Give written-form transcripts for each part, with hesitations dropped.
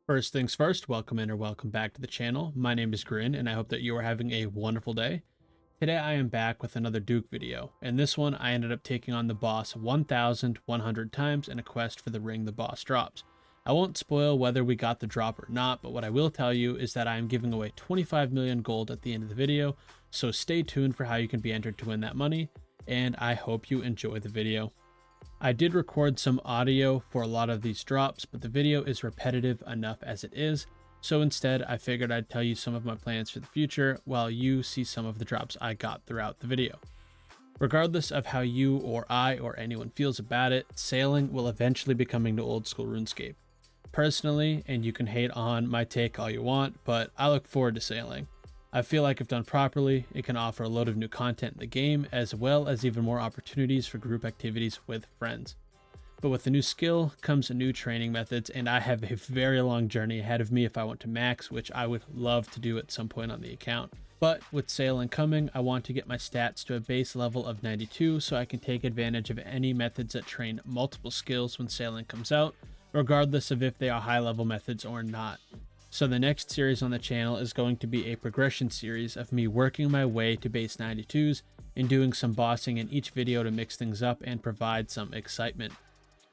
First things first, welcome in or welcome back to the channel. My name is Grin and I hope that you are having a wonderful day. Today I am back with another Duke video. In this one I ended up taking on the boss 1,100 times in a quest for the ring the boss drops. I won't spoil whether we got the drop or not, but what I will tell you is that I am giving away 25 million gold at the end of the video, so stay tuned for how you can be entered to win that money, and I hope you enjoy the video. I did record some audio for a lot of these drops, but the video is repetitive enough as it is, so instead I figured I'd tell you some of my plans for the future while you see some of the drops I got throughout the video. Regardless of how you or I or anyone feels about it, sailing will eventually be coming to old school RuneScape. Personally, and you can hate on my take all you want, but I look forward to sailing. I feel like if done properly, it can offer a load of new content in the game, as well as even more opportunities for group activities with friends. But with the new skill comes new training methods, and I have a very long journey ahead of me if I want to max, which I would love to do at some point on the account. But with sailing coming, I want to get my stats to a base level of 92 so I can take advantage of any methods that train multiple skills when sailing comes out, regardless of if they are high level methods or not. So the next series on the channel is going to be a progression series of me working my way to base 92s and doing some bossing in each video to mix things up and provide some excitement.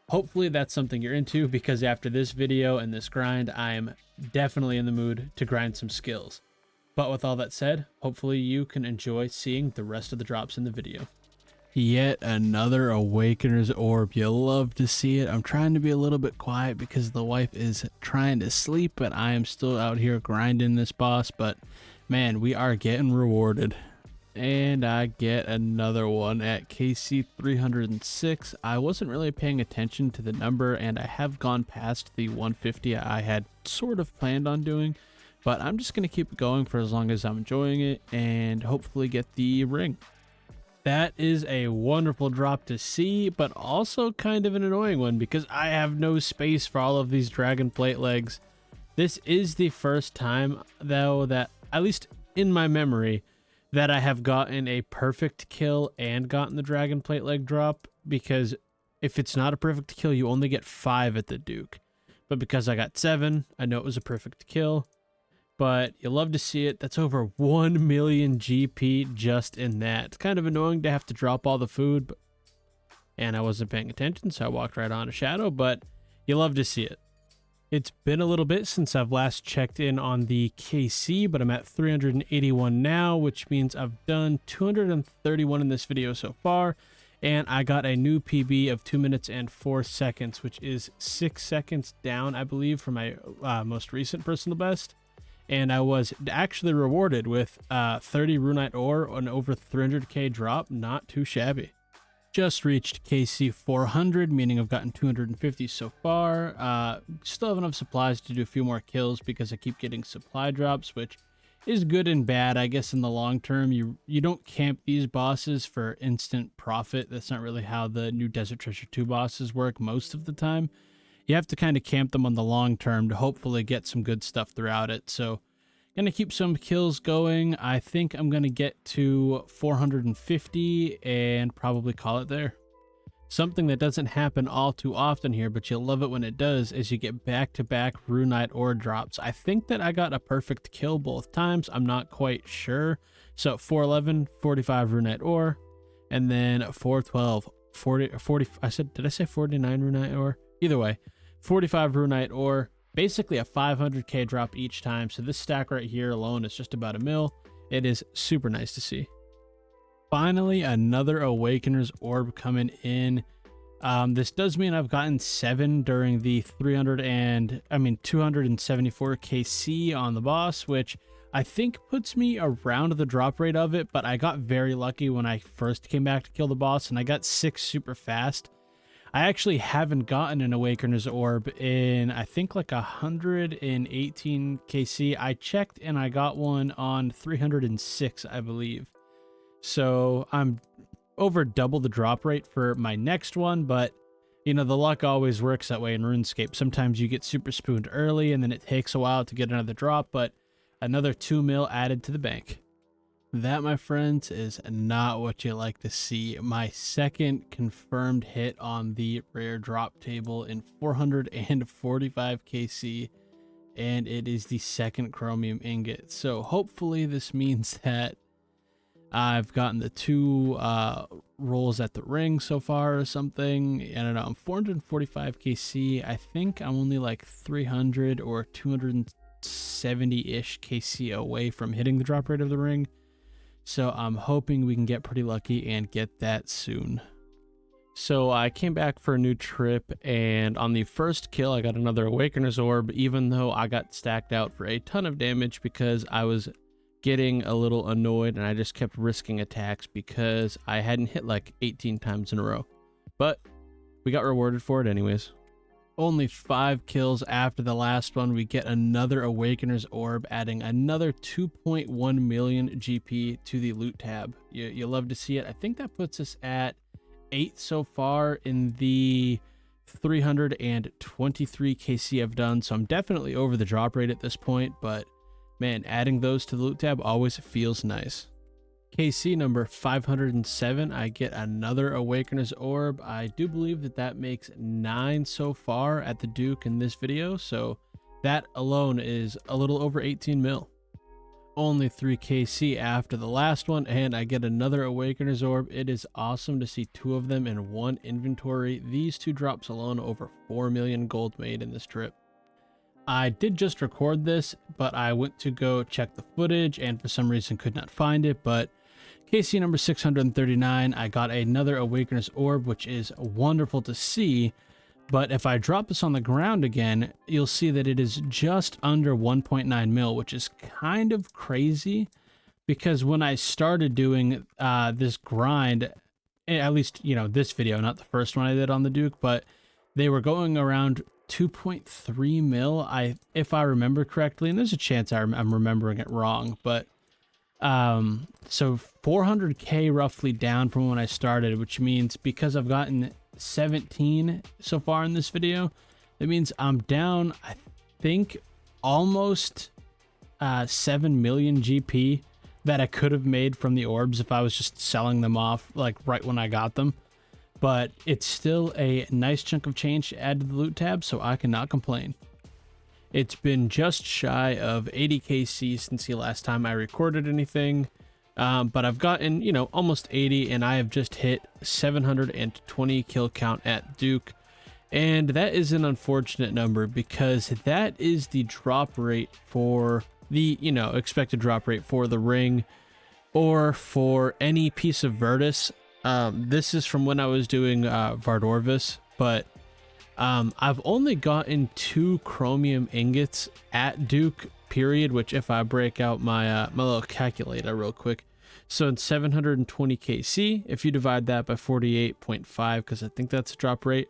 Hopefully that's something you're into, because after this video and this grind, I am definitely in the mood to grind some skills. But with all that said, hopefully you can enjoy seeing the rest of the drops in the video. Yet another Awakener's Orb. You love to see it. I'm trying to be a little bit quiet because the wife is trying to sleep, but I am still out here grinding this boss. But man, we are getting rewarded. And I get another one at KC 306. I wasn't really paying attention to the number, and I have gone past the 150 I had sort of planned on doing. But I'm just going to keep going for as long as I'm enjoying it and hopefully get the ring. That is a wonderful drop to see, but also kind of an annoying one because I have no space for all of these dragon plate legs. This is the first time, though, that, at least in my memory, that I have gotten a perfect kill and gotten the dragon plate leg drop, because if it's not a perfect kill, you only get 5 at the Duke. But because I got 7, I know it was a perfect kill. But you love to see it. That's over 1 million GP just in that. It's kind of annoying to have to drop all the food, and I wasn't paying attention, so I walked right on a shadow, but you love to see it. It's been a little bit since I've last checked in on the KC, but I'm at 381 now, which means I've done 231 in this video so far, and I got a new PB of 2 minutes and 4 seconds, which is 6 seconds down, I believe, from my most recent personal best. And I was actually rewarded with 30 runite ore and over 300k drop. Not too shabby. Just reached KC 400, meaning I've gotten 250 so far. Still have enough supplies to do a few more kills because I keep getting supply drops, which is good and bad. I guess in the long term, you don't camp these bosses for instant profit. That's not really how the new Desert Treasure 2 bosses work most of the time. You have to kind of camp them on the long term to hopefully get some good stuff throughout it. So gonna keep some kills going. I think I'm gonna get to 450 and probably call it there. Something that doesn't happen all too often here, but you'll love it when it does, is you get back-to-back runite ore drops. I think that I got a perfect kill both times. I'm not quite sure. So 411, 45 runite ore, and then 412, 40, did I say 49 runite ore? Either way, 45 runite ore, basically a 500k drop each time. So this stack right here alone is just about a mil. It is super nice to see. Finally, another Awakener's Orb coming in. This does mean I've gotten 7 during the 274 KC on the boss, which I think puts me around the drop rate of it, but I got very lucky when I first came back to kill the boss, and I got 6 super fast. I actually haven't gotten an Awakener's Orb in, I think, like 118 KC. I checked and I got one on 306, I believe. So I'm over double the drop rate for my next one, but you know, the luck always works that way in RuneScape. Sometimes you get super spooned early and then it takes a while to get another drop, but another 2 mil added to the bank. That, my friends, is not what you like to see. My second confirmed hit on the rare drop table in 445 KC. and it is the second chromium ingot. So hopefully this means that I've gotten the 2 rolls at the ring so far or something. I don't know. I'm 445 KC. I think I'm only like 300 or 270-ish KC away from hitting the drop rate of the ring. So I'm hoping we can get pretty lucky and get that soon. So I came back for a new trip, and on the first kill I got another Awakener's Orb, even though I got stacked out for a ton of damage because I was getting a little annoyed and I just kept risking attacks because I hadn't hit like 18 times in a row. But we got rewarded for it anyways. Only 5 kills after the last one, we get another Awakener's Orb, adding another 2.1 million GP to the loot tab. You love to see it. I think that puts us at 8 so far in the 323 KC I've done, so I'm definitely over the drop rate at this point, but man, adding those to the loot tab always feels nice. KC number 507, I get another Awakener's Orb. I do believe that makes 9 so far at the Duke in this video, so that alone is a little over 18 mil. Only 3 KC after the last one, and I get another Awakener's Orb. It is awesome to see 2 of them in one inventory. These 2 drops alone, over 4 million gold made in this trip. I did just record this, but I went to go check the footage and for some reason could not find it. But KC number 639, I got another Awakener's Orb, which is wonderful to see. But if I drop this on the ground again, you'll see that it is just under 1.9 mil, which is kind of crazy because when I started doing this grind, at least, you know, this video, not the first one I did on the Duke, but they were going around 2.3 mil, if I remember correctly, and there's a chance I'm remembering it wrong, but so 400k roughly down from when I started, which means because I've gotten 17 so far in this video, that means I'm down, I think, almost 7 million GP that I could have made from the orbs if I was just selling them off like right when I got them. But it's still a nice chunk of change to add to the loot tab, so I cannot complain. It's been just shy of 80 KC since the last time I recorded anything, but I've gotten, you know, almost 80, and I have just hit 720 kill count at Duke. And that is an unfortunate number because that is the drop rate for the, you know, expected drop rate for the ring or for any piece of Virtus. This is from when I was doing Vardorvis, but I've only gotten 2 chromium ingots at Duke, period, which if I break out my my little calculator real quick, so it's 720 KC. If you divide that by 48.5, because I think that's a drop rate.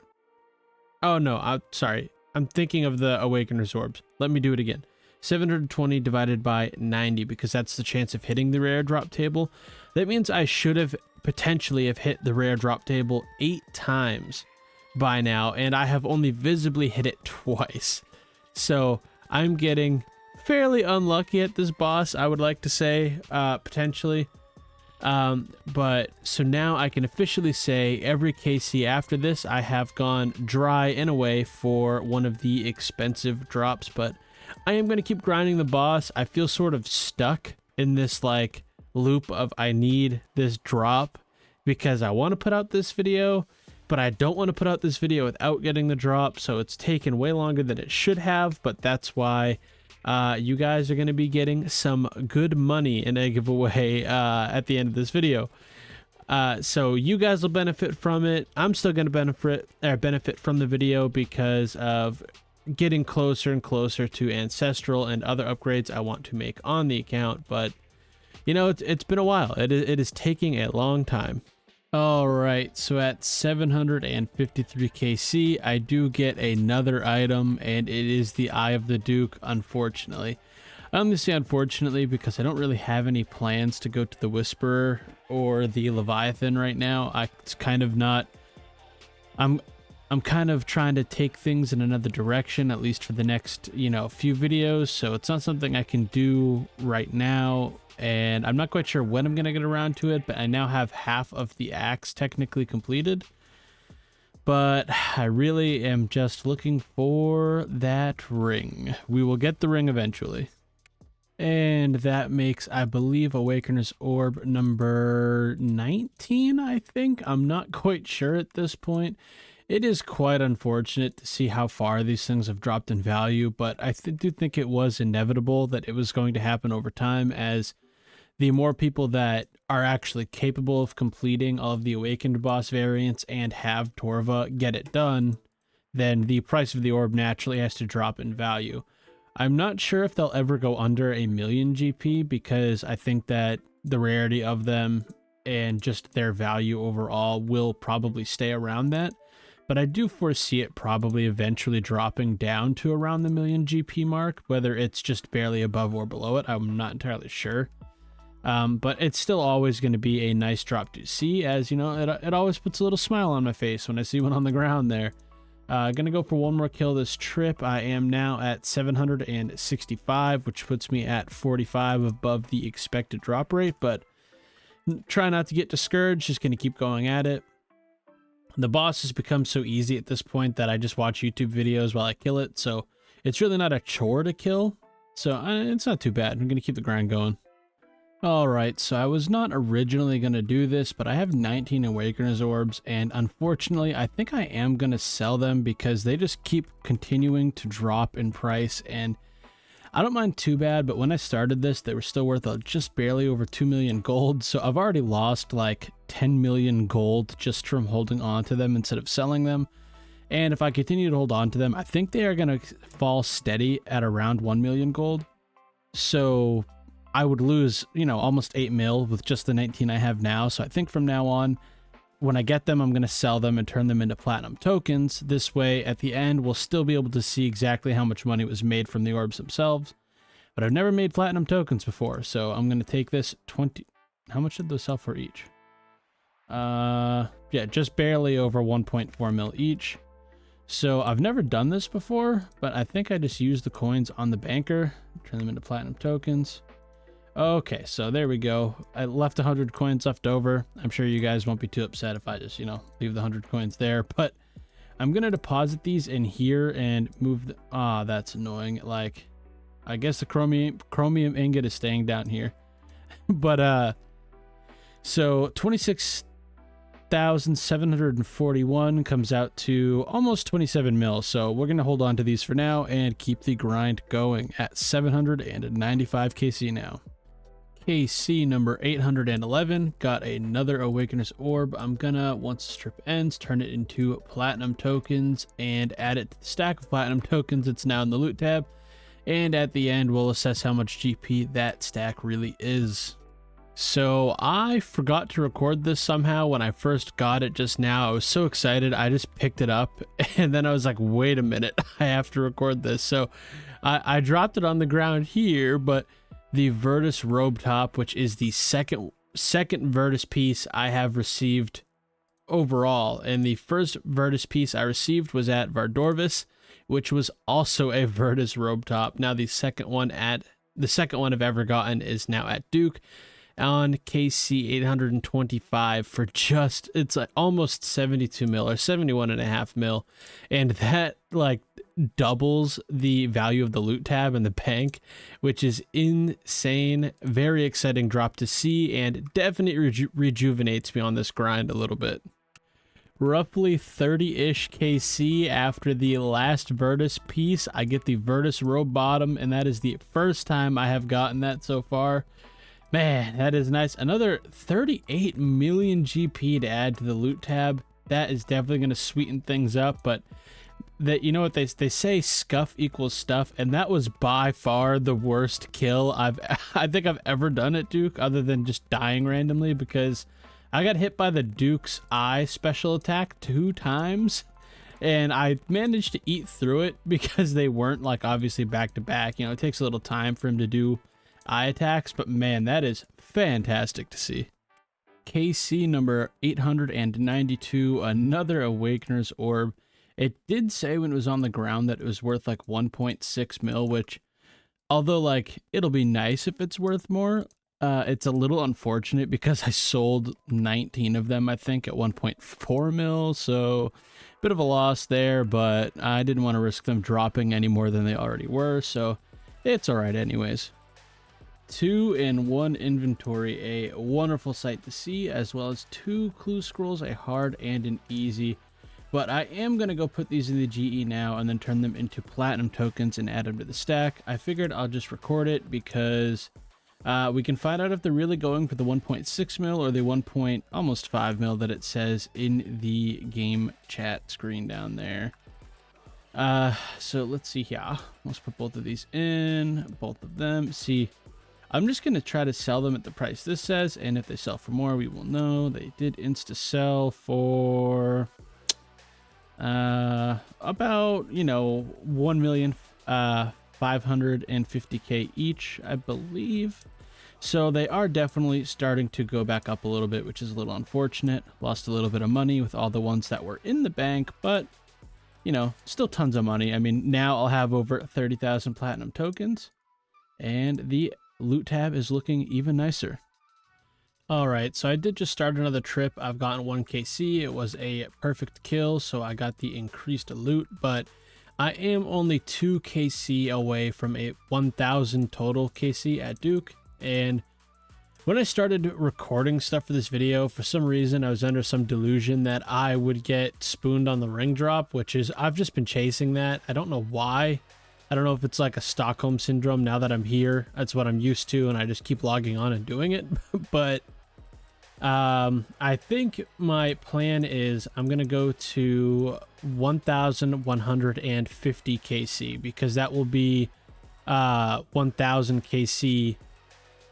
Oh no, I'm sorry. I'm thinking of the Awakener's Orbs. Let me do it again. 720 divided by 90, because that's the chance of hitting the rare drop table. That means I should have potentially have hit the rare drop table 8 times by now, and I have only visibly hit it twice. So I'm getting fairly unlucky at this boss, I would like to say, potentially. But so now I can officially say every KC after this I have gone dry in a way for one of the expensive drops, but I am going to keep grinding the boss. I feel sort of stuck in this like loop of I need this drop because I want to put out this video, but I don't want to put out this video without getting the drop, so it's taken way longer than it should have. But that's why you guys are going to be getting some good money in a giveaway at the end of this video. So you guys will benefit from it. I'm still going to benefit from the video because of getting closer and closer to Ancestral and other upgrades I want to make on the account. But you know, it's been a while. It is taking a long time. All right, so at 753 KC, I do get another item, and it is the Eye of the Duke, unfortunately. I only say unfortunately because I don't really have any plans to go to the Whisperer or the Leviathan right now. It's kind of not... I'm kind of trying to take things in another direction, at least for the next, you know, few videos, so it's not something I can do right now. And I'm not quite sure when I'm going to get around to it, but I now have half of the axe technically completed. But I really am just looking for that ring. We will get the ring eventually. And that makes, I believe, Awakener's Orb number 19, I think. I'm not quite sure at this point. It is quite unfortunate to see how far these things have dropped in value, but I do think it was inevitable that it was going to happen over time, as the more people that are actually capable of completing all of the Awakened boss variants and have Torva get it done, then the price of the orb naturally has to drop in value. I'm not sure if they'll ever go under 1,000,000 GP, because I think that the rarity of them and just their value overall will probably stay around that. But I do foresee it probably eventually dropping down to around the 1,000,000 GP mark, whether it's just barely above or below it. I'm not entirely sure. But it's still always going to be a nice drop to see, as you know, it always puts a little smile on my face when I see one on the ground there. Gonna go for one more kill this trip. I am now at 765, which puts me at 45 above the expected drop rate, but try not to get discouraged, just gonna keep going at it. The boss has become so easy at this point that I just watch YouTube videos while I kill it, so it's really not a chore to kill, so it's not too bad. I'm gonna keep the grind going. Alright, so I was not originally going to do this, but I have 19 Awakener's Orbs, and unfortunately, I think I am going to sell them because they just keep continuing to drop in price, and I don't mind too bad, but when I started this, they were still worth just barely over 2 million gold, so I've already lost like 10 million gold just from holding on to them instead of selling them, and if I continue to hold on to them, I think they are going to fall steady at around 1 million gold, so I would lose, you know, almost 8 mil with just the 19 I have now. So I think from now on, when I get them, I'm going to sell them and turn them into platinum tokens. This way, at the end, we'll still be able to see exactly how much money was made from the orbs themselves. But I've never made platinum tokens before, so I'm going to take this 20... How much did those sell for each? Yeah, just barely over 1.4 mil each. So I've never done this before, but I think I just used the coins on the banker, turn them into platinum tokens. Okay, so there we go. I left 100 coins left over. I'm sure you guys won't be too upset if I just, you know, leave the 100 coins there, but I'm going to deposit these in here and move the... that's annoying. Like, I guess the chromium ingot is staying down here. But, so 26,741 comes out to almost 27 mil. So we're going to hold on to these for now and keep the grind going at 795 KC now. KC number 811 got another Awakener's Orb. I'm gonna, once the strip ends, turn it into platinum tokens and add it to the stack of platinum tokens. It's now in the loot tab, and at the end we'll assess how much GP that stack really is. So I forgot to record this somehow when I first got it just now. I was so excited, I just picked it up and then I was like, wait a minute, I have to record this. So I dropped it on the ground here, but the Virtus robe top, which is the second Virtus piece I have received overall, and the first Virtus piece I received was at Vardorvis, which was also a Virtus robe top. Now the second one I've ever gotten is now at Duke on KC 825 for just, it's like almost 72 mil or 71.5 mil, and that like doubles the value of the loot tab in the bank, which is insane. Very exciting drop to see, and definitely rejuvenates me on this grind a little bit. Roughly 30-ish KC after the last Virtus piece, I get the Virtus robe bottom, and that is the first time I have gotten that so far. Man, that is nice. Another 38 million GP to add to the loot tab. That is definitely going to sweeten things up, but that, you know what they say, scuff equals stuff, and that was by far the worst kill I think I've ever done at Duke, other than just dying randomly, because I got hit by the Duke's eye special attack 2 times, and I managed to eat through it because they weren't like obviously back to back. You know, it takes a little time for him to do eye attacks, but man, that is fantastic to see. KC number 892, another Awakener's Orb. It did say when it was on the ground that it was worth like 1.6 mil, which, although like it'll be nice if it's worth more, it's a little unfortunate because I sold 19 of them, I think, at 1.4 mil. So Bit of a loss there, but I didn't want to risk them dropping any more than they already were, so it's alright anyways. 2 in 1 inventory, a wonderful sight to see, as well as 2 clue scrolls, a hard and an easy. But I am going to go put these in the GE now and then turn them into platinum tokens and add them to the stack. I figured I'll just record it because we can find out if they're really going for the 1.6 mil or the 1. Almost 5 mil that it says in the game chat screen down there. So let's see here. Let's put both of these in, both of them. See, I'm just going to try to sell them at the price this says, and if they sell for more, we will know. They did insta sell for about, you know, 1,550,000 each, I believe. So they are definitely starting to go back up a little bit, which is a little unfortunate. Lost a little bit of money with all the ones that were in the bank, but you know, still tons of money. I mean, now I'll have over 30,000 platinum tokens, and the loot tab is looking even nicer. Alright, so I did just start another trip. I've gotten 1 KC. It was a perfect kill, so I got the increased loot, but I am only 2 KC away from a 1,000 total KC at Duke. And when I started recording stuff for this video, for some reason I was under some delusion that I would get spooned on the ring drop, which is, I've just been chasing that. I don't know why. I don't know if it's like a Stockholm syndrome. Now that I'm here, that's what I'm used to, and I just keep logging on and doing it. But I think my plan is I'm gonna go to 1,150 KC, because that will be 1,000 KC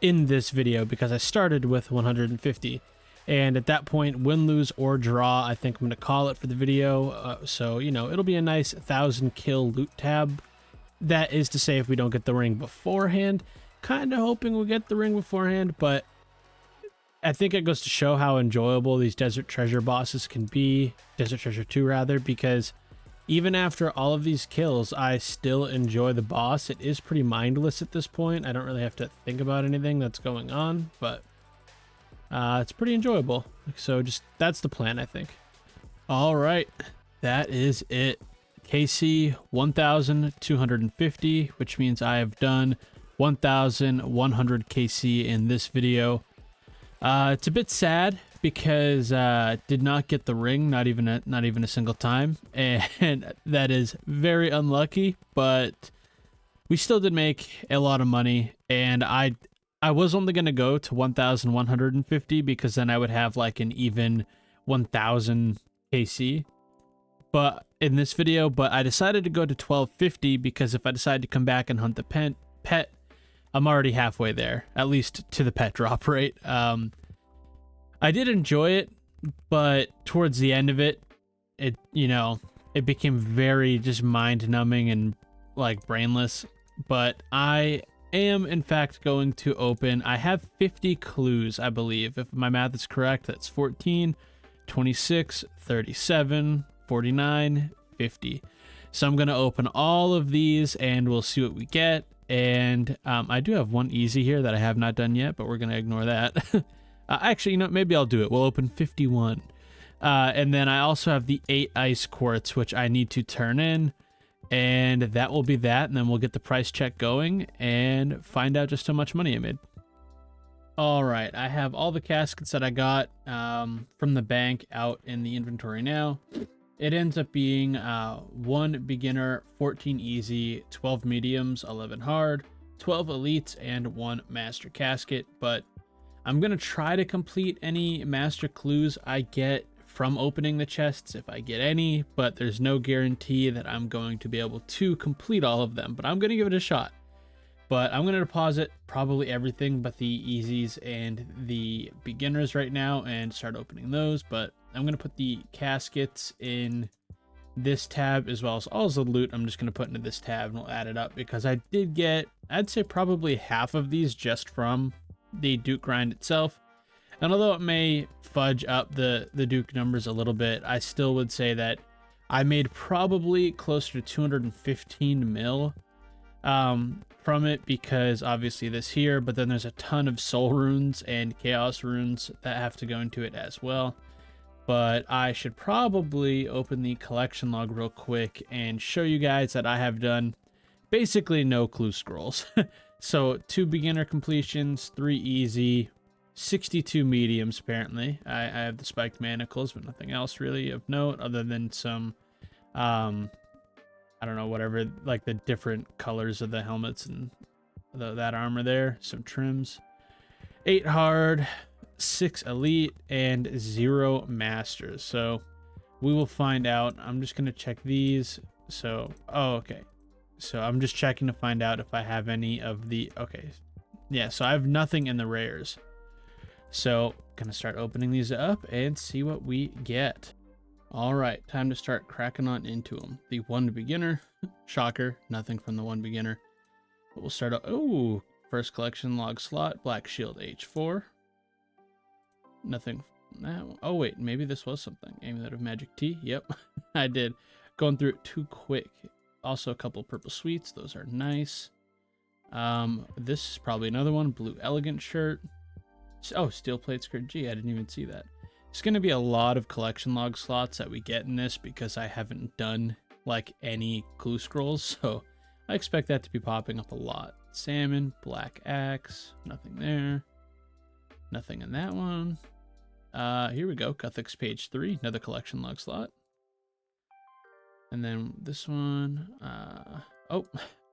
in this video, because I started with 150. And at that point, win, lose, or draw, I think I'm gonna call it for the video. So, you know, it'll be a nice 1,000 kill loot tab. That is to say, if we don't get the ring beforehand. Kind of hoping we'll get the ring beforehand, but I think it goes to show how enjoyable these Desert Treasure bosses can be. Desert Treasure 2, rather, because even after all of these kills, I still enjoy the boss. It is pretty mindless at this point. I don't really have to think about anything that's going on, but it's pretty enjoyable. So just, that's the plan, I think. All right, that is it. KC 1,250, which means I have done 1,100 KC in this video. It's a bit sad because did not get the ring, not even a single time, and that is very unlucky. But we still did make a lot of money, and I was only gonna go to 1,150 because then I would have like an even 1,000 KC. But in this video, I decided to go to 1,250 because if I decide to come back and hunt the pet, I'm already halfway there, at least to the pet drop rate. I did enjoy it, but towards the end of it, you know, it became very just mind-numbing and like brainless. But I am in fact going to open, I have 50 clues, I believe. If my math is correct, that's 14, 26, 37, 49, 50. So I'm going to open all of these and we'll see what we get. And I do have one easy here that I have not done yet, but we're going to ignore that. Actually, you know, maybe I'll do it. We'll open 51. And then I also have the 8 ice quartz, which I need to turn in. And that will be that. And then we'll get the price check going and find out just how much money I made. All right, I have all the caskets that I got from the bank out in the inventory now. It ends up being 1 beginner, 14 easy, 12 mediums, 11 hard, 12 elites, and 1 master casket. But I'm going to try to complete any master clues I get from opening the chests, if I get any, but there's no guarantee that I'm going to be able to complete all of them. But I'm going to give it a shot. But I'm going to deposit probably everything but the easies and the beginners right now and start opening those. But I'm going to put the caskets in this tab as well as all the loot. I'm just going to put into this tab and we'll add it up because I did get, I'd say probably half of these just from the Duke grind itself. And although it may fudge up the Duke numbers a little bit, I still would say that I made probably closer to 215 mil from it, because obviously this here, but then there's a ton of soul runes and chaos runes that have to go into it as well. but I should probably open the collection log real quick and show you guys that I have done basically no clue scrolls. So 2 beginner completions, 3 easy, 62 mediums apparently. I have the spiked manacles, but nothing else really of note other than some, I don't know, whatever, like the different colors of the helmets and that armor there, some trims. 8 hard, 6 elite, and 0 masters. So we will find out. I'm just going to check these. So, oh, okay. So I'm just checking to find out if I have any of the, okay. Yeah, so I have nothing in the rares. So gonna start opening these up and see what we get. All right, time to start cracking on into them. The 1 beginner, shocker, nothing from the 1 beginner. But we'll start out, oh, first collection log slot, Black Shield H4. Nothing from that one. Oh wait, maybe this was something. Amulet of Magic Tea, yep, I did. Going through it too quick. Also a couple purple sweets, those are nice. This is probably another one, blue elegant shirt. Oh, steel plate skirt. Gee, I didn't even see that. It's going to be a lot of collection log slots that we get in this because I haven't done like any clue scrolls, so I expect that to be popping up a lot. Salmon, black axe, nothing there. Nothing in that one. Here we go, Guthix page 3, another collection log slot. And then this one, oh,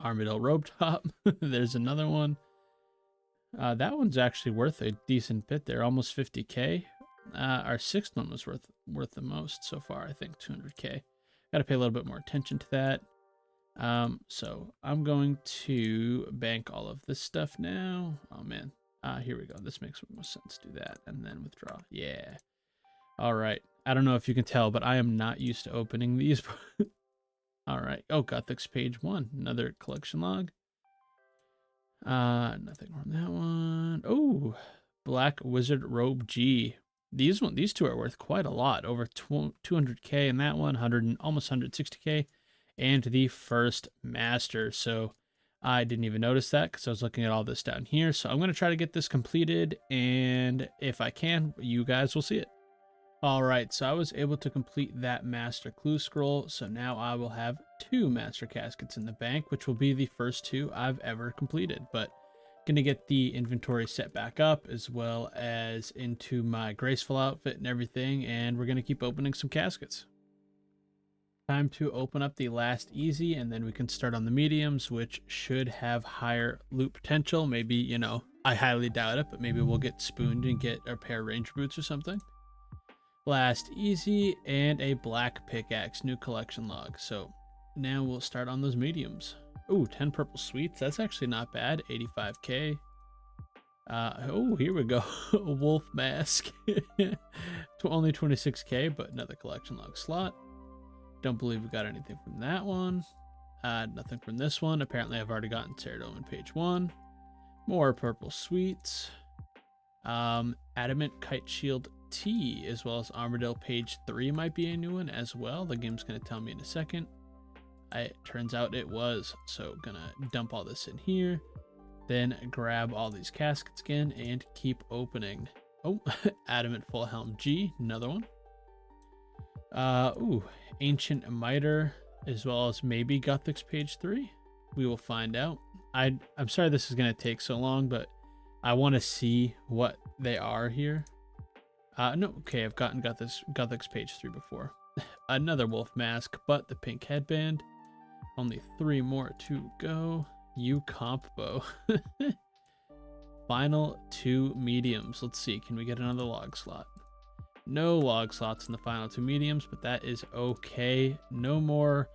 Armadillo robe top. There's another one. That one's actually worth a decent bit there, almost 50k. Our 6th one was worth the most so far, I think 200k. Got to pay a little bit more attention to that. So I'm going to bank all of this stuff now. Oh man, here we go. This makes more sense. Do that and then withdraw. Yeah. All right. I don't know if you can tell, but I am not used to opening these. All right. Oh, Guthix page 1, another collection log. Nothing from that one. Oh, Black Wizard Robe G. These two are worth quite a lot. Over 200k in that one, almost 160k, and the first master. So I didn't even notice that because I was looking at all this down here. So I'm gonna try to get this completed, and if I can, you guys will see it. All right, so I was able to complete that master clue scroll, so now I will have 2 master caskets in the bank, which will be the first 2 I've ever completed. But gonna get the inventory set back up as well as into my graceful outfit and everything, and we're gonna keep opening some caskets. Time to open up the last easy, and then we can start on the mediums, which should have higher loot potential. Maybe, you know, I highly doubt it, but maybe we'll get spooned and get a pair of ranger boots or something. Last easy, and a black pickaxe, new collection log. So now we'll start on those mediums. Ooh, 10 purple sweets. That's actually not bad. 85k. Oh, here we go. Wolf mask. Only 26k, but another collection log slot. Don't believe we got anything from that one. Nothing from this one. Apparently I've already gotten Ceradomin page 1. More purple sweets. Adamant Kite Shield T, as well as Armadillo page 3 might be a new one as well. The game's going to tell me in a second. It turns out it was. So gonna dump all this in here, then grab all these caskets again and keep opening. Oh, Adamant Full Helm G, another one. Ooh, Ancient Miter, as well as maybe Guthix page 3. We will find out. I'm sorry this is gonna take so long, but I want to see what they are here. No, okay, I've gotten Guthix page 3 before. Another wolf mask, but the pink headband. Only 3 more to go. You comp bow. Final 2 mediums. Let's see, can we get another log slot? No log slots in the final 2 mediums, but that is okay. No more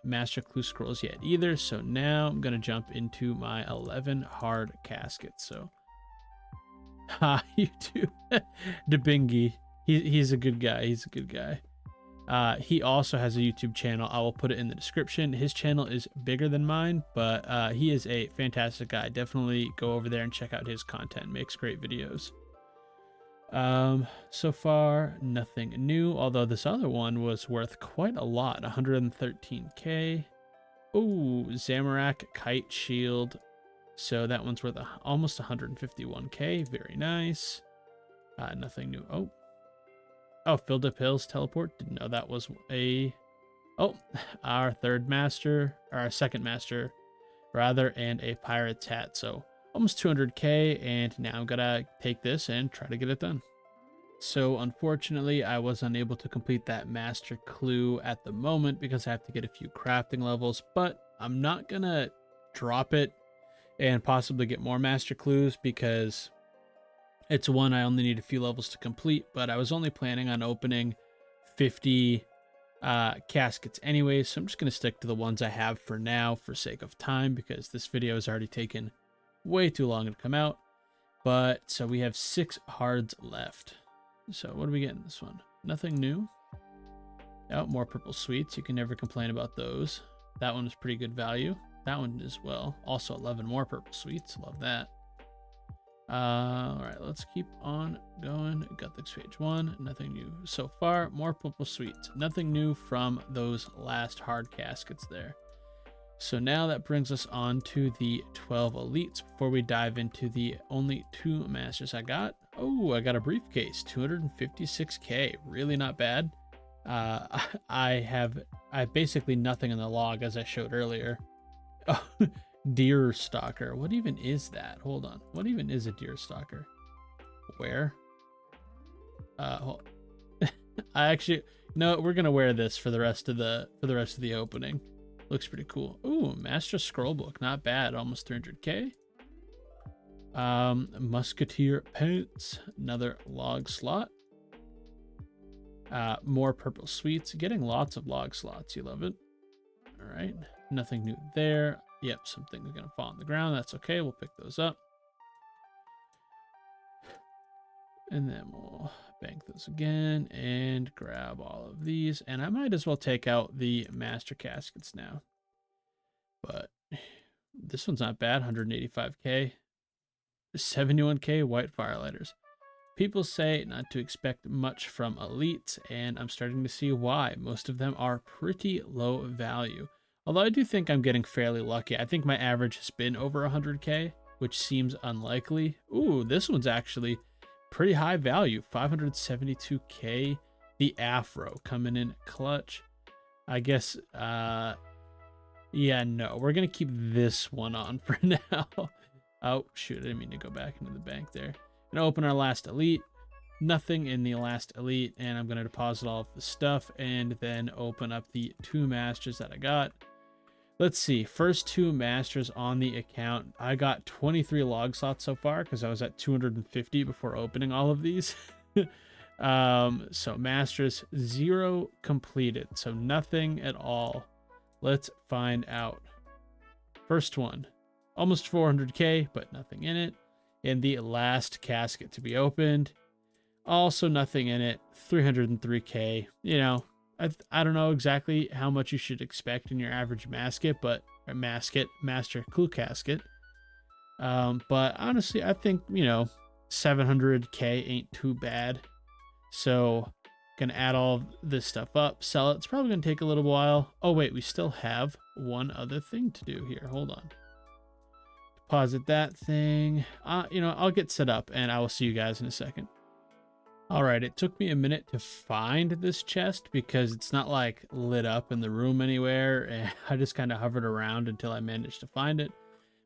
master clue scrolls yet either. So now I'm gonna jump into my 11 hard caskets. So ha, you too. Debingy. He's a good guy. He's a good guy. He also has a YouTube channel. I will put it in the description. His channel is bigger than mine, but he is a fantastic guy. Definitely go over there and check out his content. Makes great videos. So far, nothing new, although this other one was worth quite a lot, 113k. Oh, Zamorak Kite Shield. So that one's worth almost 151k. Very nice. Nothing new. Oh, Oh, filled up hills teleport. Didn't know that was a... Oh, our third master, or our second master, rather, and a pirate's hat. So almost 200k, and now I'm gonna take this and try to get it done. So unfortunately, I was unable to complete that master clue at the moment because I have to get a few crafting levels, but I'm not gonna drop it and possibly get more master clues because it's one I only need a few levels to complete, but I was only planning on opening 50 caskets anyways, so I'm just going to stick to the ones I have for now for sake of time because this video has already taken way too long to come out. But so we have 6 hards left. So what do we get in this one? Nothing new. Oh, more purple sweets. You can never complain about those. That one is pretty good value. That one as well. Also 11 more purple sweets. Love that. All right, let's keep on going. Got this page 1. Nothing new so far. More purple sweets. Nothing new from those last hard caskets there. So now that brings us on to the 12 elites before we dive into the only 2 masters I got. Oh, I got a briefcase. 256k. Really not bad. I have basically nothing in the log as I showed earlier. Oh, deer stalker. What even is that? Hold on. What even is a deer stalker? Where? I actually no. We're gonna wear this for the rest of the opening. Looks pretty cool. Ooh, master scroll book. Not bad. Almost 300k. Musketeer pants. Another log slot. More purple sweets. Getting lots of log slots. You love it. All right. Nothing new there. Yep, something is going to fall on the ground. That's okay. We'll pick those up. And then we'll bank those again and grab all of these. And I might as well take out the master caskets now. But this one's not bad. 185k. 71k white firelighters. People say not to expect much from elites, and I'm starting to see why. Most of them are pretty low value. Although I do think I'm getting fairly lucky. I think my average has been over 100k, which seems unlikely. Ooh, this one's actually pretty high value. 572k. The afro coming in clutch. I guess, yeah, no. We're going to keep this one on for now. Oh, shoot. I didn't mean to go back into the bank there. Going to open our last elite. Nothing in the last elite. And I'm going to deposit all of the stuff and then open up the 2 masters that I got. Let's see, first 2 masters on the account. I got 23 log slots so far because I was at 250 before opening all of these. So masters 0 completed, so nothing at all. Let's find out. First one, almost 400k, but nothing in it. And the last casket to be opened, also nothing in it. 303k. You know, I don't know exactly how much you should expect in your average master clue casket. But honestly, I think, you know, 700k ain't too bad. So gonna add all this stuff up, sell it. It's probably gonna take a little while. Oh wait, we still have one other thing to do here. Hold on. Deposit that thing. You know, I'll get set up and I will see you guys in a second. All right, it took me a minute to find this chest because it's not like lit up in the room anywhere, and I just kind of hovered around until I managed to find it.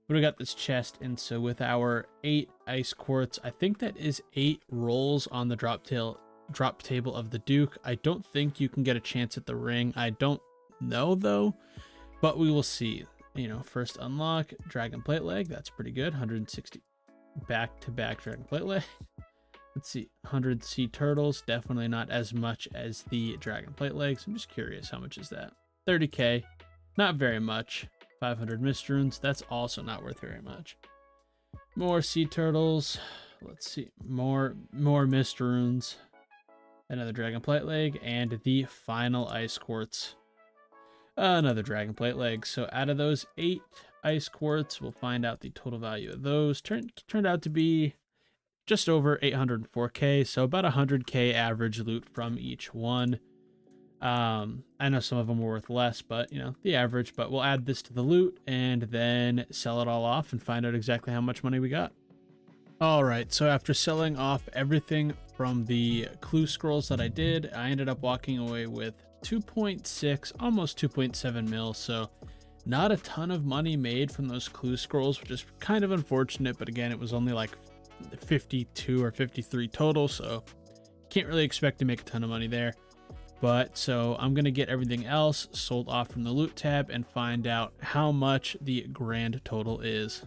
But we got this chest, and so with our 8 ice quartz, I think that is 8 rolls on the drop table of the Duke. I don't think you can get a chance at the ring. I don't know though, but we will see. You know, first unlock dragon plate leg. That's pretty good. 160 back-to-back dragon plate leg. Let's see, 100 sea turtles, definitely not as much as the dragon plate legs. I'm just curious, how much is that? 30k, not very much. 500 mist runes, that's also not worth very much. More sea turtles, let's see, more mist runes. Another dragon plate leg, and the final ice quartz. Another dragon plate leg. So out of those 8 ice quartz, we'll find out the total value of those. Turned out to be just over 804k, so about 100k average loot from each one. I know some of them were worth less, but you know, the average. But we'll add this to the loot and then sell it all off and find out exactly how much money we got. All right, so after selling off everything from the clue scrolls that I did, I ended up walking away with 2.6, almost 2.7 mil. So not a ton of money made from those clue scrolls, which is kind of unfortunate. But again, it was only like 52 or 53 total, so can't really expect to make a ton of money there. But so I'm going to get everything else sold off from the loot tab and find out how much the grand total is.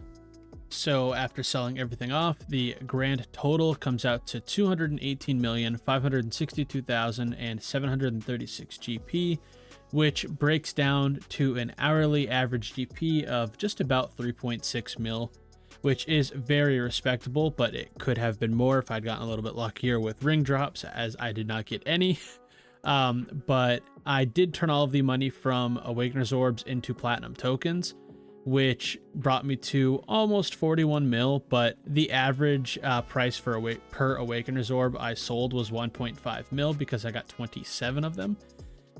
So after selling everything off, the grand total comes out to 218,562,736 GP, which breaks down to an hourly average GP of just about 3.6 mil, which is very respectable, but it could have been more if I'd gotten a little bit luckier with ring drops, as I did not get any. But I did turn all of the money from Awakener's Orbs into platinum tokens, which brought me to almost 41 mil, but the average price for per Awakener's Orb I sold was 1.5 mil because I got 27 of them.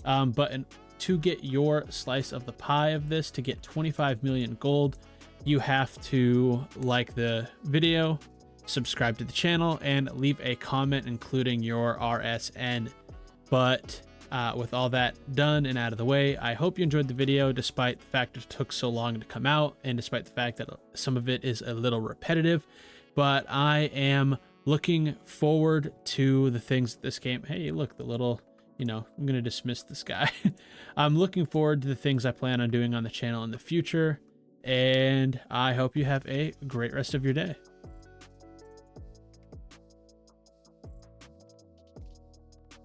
To get your slice of the pie of this, to get 25 million gold, you have to like the video, subscribe to the channel, and leave a comment including your RSN. But with all that done and out of the way, I hope you enjoyed the video despite the fact it took so long to come out and despite the fact that some of it is a little repetitive. But I am looking forward to the things that this game... Hey, look, the little... I'm going to dismiss this guy. I'm looking forward to the things I plan on doing on the channel in the future, and I hope you have a great rest of your day.